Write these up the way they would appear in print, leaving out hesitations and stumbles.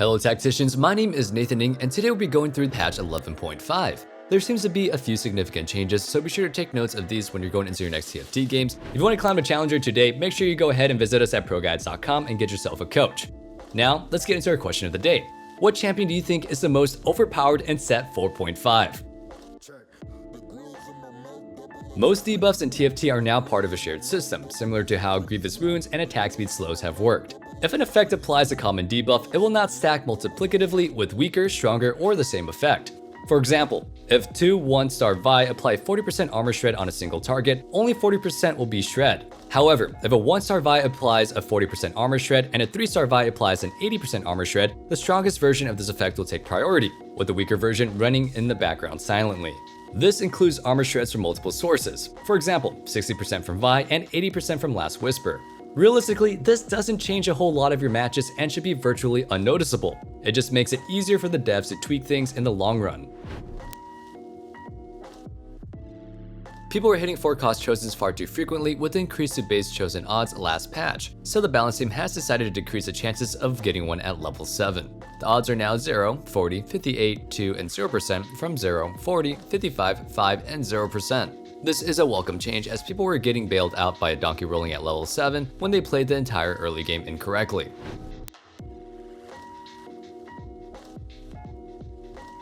Hello Tacticians, my name is Nathan Ng and today we'll be going through patch 11.5. There seems to be a few significant changes, so be sure to take notes of these when you're going into your next TFT games. If you want to climb a Challenger today, make sure you go ahead and visit us at ProGuides.com and get yourself a coach. Now, let's get into our question of the day. What champion do you think is the most overpowered in set 4.5? Most debuffs in TFT are now part of a shared system, similar to how Grievous Wounds and attack speed slows have worked. If an effect applies a common debuff, it will not stack multiplicatively with weaker, stronger, or the same effect. For example, if two 1-star Vi apply 40% armor shred on a single target, only 40% will be shred. However, if a 1-star Vi applies a 40% armor shred and a 3-star Vi applies an 80% armor shred, the strongest version of this effect will take priority, with the weaker version running in the background silently. This includes armor shreds from multiple sources, for example, 60% from Vi and 80% from Last Whisper. Realistically, this doesn't change a whole lot of your matches and should be virtually unnoticeable. It just makes it easier for the devs to tweak things in the long run. People were hitting 4-cost Chosens far too frequently with the increase to base Chosen odds last patch, so the balance team has decided to decrease the chances of getting one at level 7. The odds are now 0, 40, 58, 2, and 0% from 0, 40, 55, 5, and 0%. This is a welcome change as people were getting bailed out by a donkey rolling at level 7 when they played the entire early game incorrectly.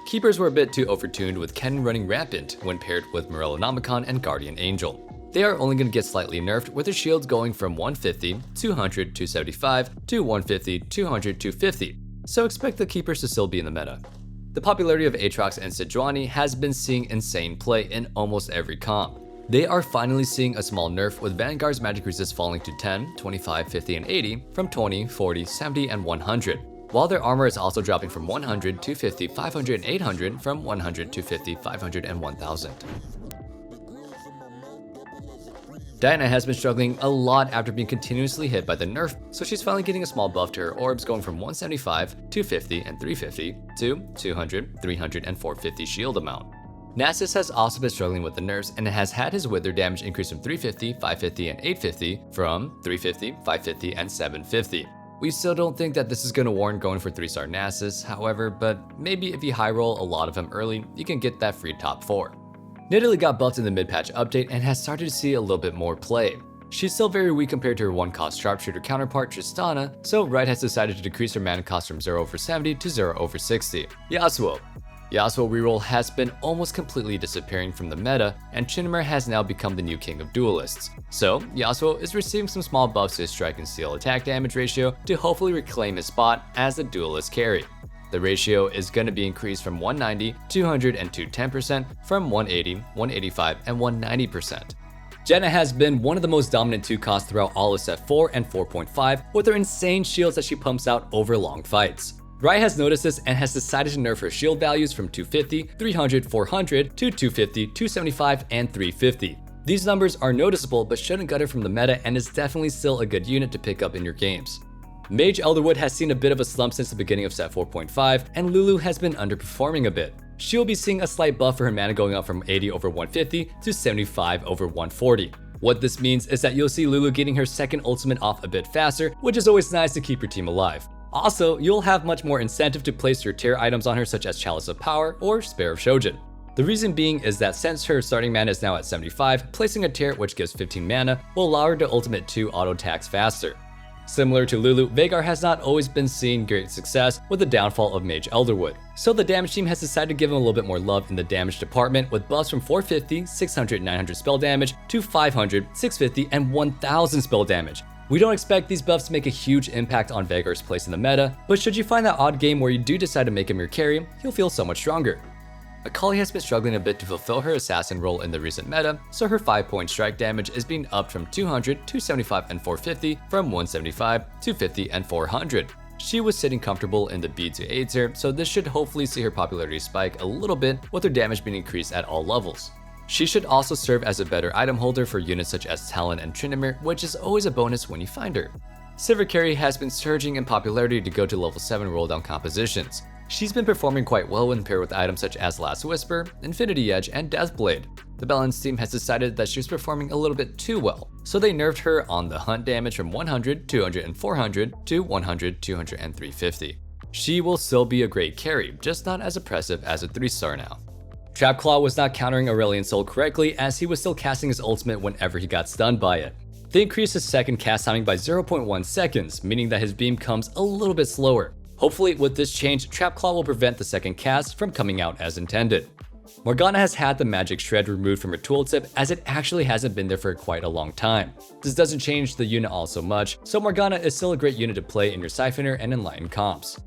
Keepers were a bit too overtuned with Ken running rampant when paired with Morrocrux and Guardian Angel. They are only going to get slightly nerfed with their shields going from 150, 200, 275 to 150, 200, 250, so expect the Keepers to still be in the meta. The popularity of Aatrox and Sejuani has been seeing insane play in almost every comp. They are finally seeing a small nerf with Vanguard's magic resist falling to 10, 25, 50, and 80 from 20, 40, 70, and 100. While their armor is also dropping from 100, 250, 500, and 800 from 100, 250, 500, and 1000. Diana has been struggling a lot after being continuously hit by the nerf, so she's finally getting a small buff to her orbs going from 175, 250, and 350 to 200, 300, and 450 shield amount. Nasus has also been struggling with the nerfs and has had his wither damage increase from 350, 550, and 850 from 350, 550, and 750. We still don't think that this is going to warrant going for 3-star Nasus, however, but maybe if you high roll a lot of them early, you can get that free top 4. Nicolai got buffed in the mid-patch update and has started to see a little bit more play. She's still very weak compared to her 1-cost sharpshooter counterpart Tristana, so Riot has decided to decrease her mana cost from 0 over 70 to 0 over 60. Yasuo reroll has been almost completely disappearing from the meta, and Chinimer has now become the new king of duelists. So, Yasuo is receiving some small buffs to his strike and steel attack damage ratio to hopefully reclaim his spot as the duelist carry. The ratio is going to be increased from 190, 200, and 210% from 180, 185, and 190%. Jenna has been one of the most dominant 2-costs throughout all of set 4 and 4.5 with her insane shields that she pumps out over long fights. Riot has noticed this and has decided to nerf her shield values from 250, 300, 400 to 250, 275, and 350. These numbers are noticeable but shouldn't gut her from the meta and is definitely still a good unit to pick up in your games. Mage Elderwood has seen a bit of a slump since the beginning of set 4.5, and Lulu has been underperforming a bit. She'll be seeing a slight buff for her mana going up from 80 over 150 to 75 over 140. What this means is that you'll see Lulu getting her second ultimate off a bit faster, which is always nice to keep your team alive. Also, you'll have much more incentive to place your tier items on her such as Chalice of Power or Spear of Shojin. The reason being is that since her starting mana is now at 75, placing a tier which gives 15 mana will allow her to ultimate 2 auto attacks faster. Similar to Lulu, Veigar has not always been seeing great success with the downfall of Mage Elderwood, so the damage team has decided to give him a little bit more love in the damage department with buffs from 450, 600, 900 spell damage to 500, 650, and 1000 spell damage. We don't expect these buffs to make a huge impact on Veigar's place in the meta, but should you find that odd game where you do decide to make him your carry, he'll feel so much stronger. Akali has been struggling a bit to fulfill her assassin role in the recent meta, so her 5-point strike damage is being upped from 200, 275, and 450 from 175, 250, and 400. She was sitting comfortable in the B to A tier, so this should hopefully see her popularity spike a little bit with her damage being increased at all levels. She should also serve as a better item holder for units such as Talon and Tryndamere, which is always a bonus when you find her. Sivir Carry has been surging in popularity to go to level 7 rolldown compositions. She's been performing quite well when paired with items such as Last Whisper, Infinity Edge, and Deathblade. The balance team has decided that she was performing a little bit too well, so they nerfed her on the hunt damage from 100, 200, and 400 to 100, 200, and 350. She will still be a great carry, just not as impressive as a 3-star now. Trapclaw was not countering Aurelion Sol correctly as he was still casting his ultimate whenever he got stunned by it. They increased his second cast timing by 0.1 seconds, meaning that his beam comes a little bit slower. Hopefully with this change, Trapclaw will prevent the second cast from coming out as intended. Morgana has had the magic shred removed from her tooltip as it actually hasn't been there for quite a long time. This doesn't change the unit all so much, so Morgana is still a great unit to play in your Siphoner and Enlightened comps.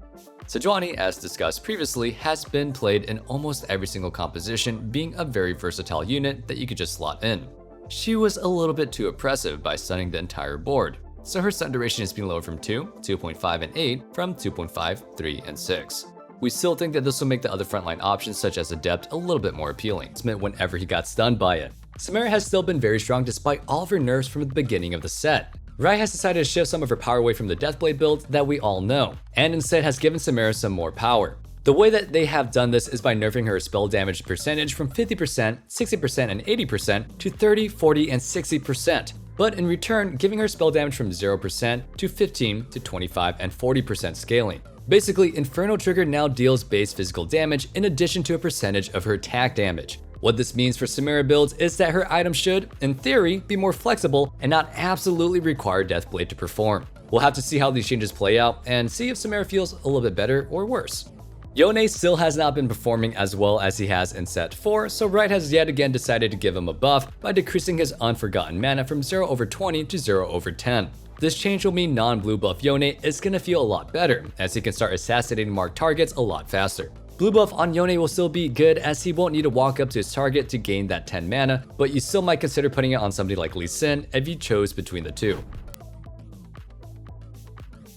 Sejuani, as discussed previously, has been played in almost every single composition, being a very versatile unit that you could just slot in. She was a little bit too oppressive by stunning the entire board, so her stun duration is being lowered from 2, 2.5, and 8 from 2.5, 3, and 6. We still think that this will make the other frontline options such as Adept a little bit more appealing, whenever he got stunned by it. Samira has still been very strong despite all of her nerfs from the beginning of the set. Riot has decided to shift some of her power away from the Deathblade build that we all know, and instead has given Samira some more power. The way that they have done this is by nerfing her spell damage percentage from 50%, 60%, and 80% to 30, 40, and 60%, but in return giving her spell damage from 0% to 15 to 25 and 40% scaling. Basically, Inferno Trigger now deals base physical damage in addition to a percentage of her attack damage. What this means for Samira builds is that her item should, in theory, be more flexible and not absolutely require Deathblade to perform. We'll have to see how these changes play out and see if Samira feels a little bit better or worse. Yone still has not been performing as well as he has in set 4, so Riot has yet again decided to give him a buff by decreasing his Unforgotten mana from 0/20 to 0/10. This change will mean non-blue buff Yone is gonna feel a lot better, as he can start assassinating marked targets a lot faster. Blue buff on Yone will still be good as he won't need to walk up to his target to gain that 10 mana, but you still might consider putting it on somebody like Lee Sin if you chose between the two.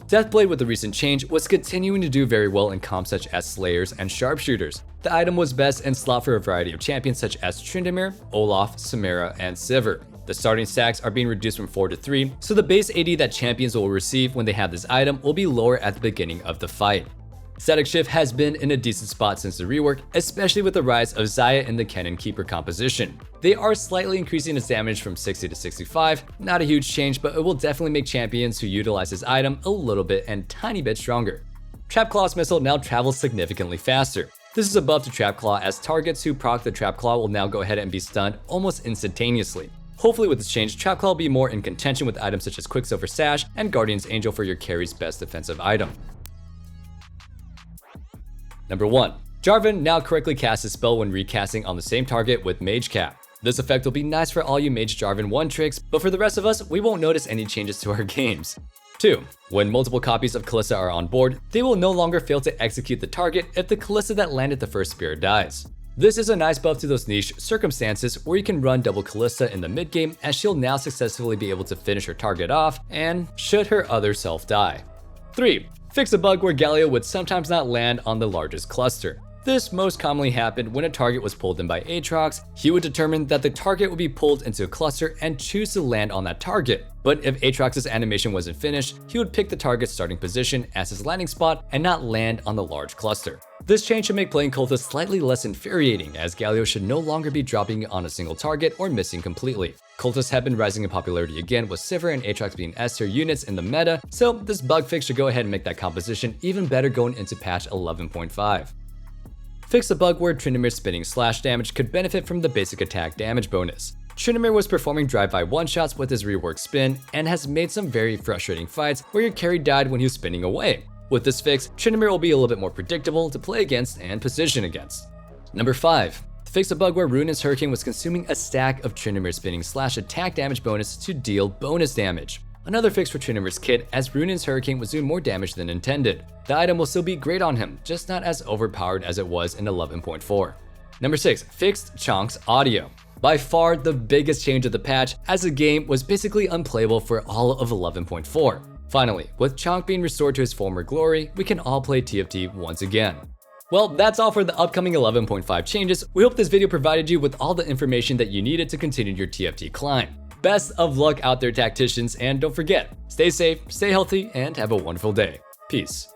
Deathblade with the recent change was continuing to do very well in comps such as Slayers and Sharpshooters. The item was best in slot for a variety of champions such as Tryndamere, Olaf, Samira, and Sivir. The starting stacks are being reduced from 4 to 3, so the base AD that champions will receive when they have this item will be lower at the beginning of the fight. Static Shift has been in a decent spot since the rework, especially with the rise of Xayah in the Cannon Keeper composition. They are slightly increasing its damage from 60 to 65, not a huge change, but it will definitely make champions who utilize this item a little bit and tiny bit stronger. Trapclaw's missile now travels significantly faster. This is a buff to Trapclaw as targets who proc the Trapclaw will now go ahead and be stunned almost instantaneously. Hopefully with this change, Trapclaw will be more in contention with items such as Quicksilver Sash and Guardian's Angel for your carry's best defensive item. Number 1. Jarvan now correctly casts his spell when recasting on the same target with Mage Cap. This effect will be nice for all you Mage Jarvan 1 tricks, but for the rest of us, we won't notice any changes to our games. 2. When multiple copies of Kalista are on board, they will no longer fail to execute the target if the Kalista that landed the first spear dies. This is a nice buff to those niche circumstances where you can run double Kalista in the mid game, as she'll now successfully be able to finish her target off and should her other self die. 3. Fix a bug where Galio would sometimes not land on the largest cluster. This most commonly happened when a target was pulled in by Aatrox. He would determine that the target would be pulled into a cluster and choose to land on that target. But if Aatrox's animation wasn't finished, he would pick the target's starting position as his landing spot and not land on the large cluster. This change should make playing Kultist slightly less infuriating, as Galio should no longer be dropping on a single target or missing completely. Kultists have been rising in popularity again, with Sivir and Aatrox being S tier units in the meta, so this bug fix should go ahead and make that composition even better going into patch 11.5. Fix a bug where Tryndamere's spinning slash damage could benefit from the basic attack damage bonus. Tryndamere was performing drive-by one-shots with his reworked spin and has made some very frustrating fights where your carry died when he was spinning away. With this fix, Tryndamere will be a little bit more predictable to play against and position against. Number 5. Fix a bug where Runaan's Hurricane was consuming a stack of Tryndamere's spinning slash attack damage bonus to deal bonus damage. Another fix for Tryndamere's kit, as Runaan's Hurricane was doing more damage than intended. The item will still be great on him, just not as overpowered as it was in 11.4. Number 6. Fixed Chonk's audio. By far the biggest change of the patch, as the game was basically unplayable for all of 11.4. Finally, with Chonk being restored to his former glory, we can all play TFT once again. Well, that's all for the upcoming 11.5 changes. We hope this video provided you with all the information that you needed to continue your TFT climb. Best of luck out there, tacticians, and don't forget, stay safe, stay healthy, and have a wonderful day. Peace.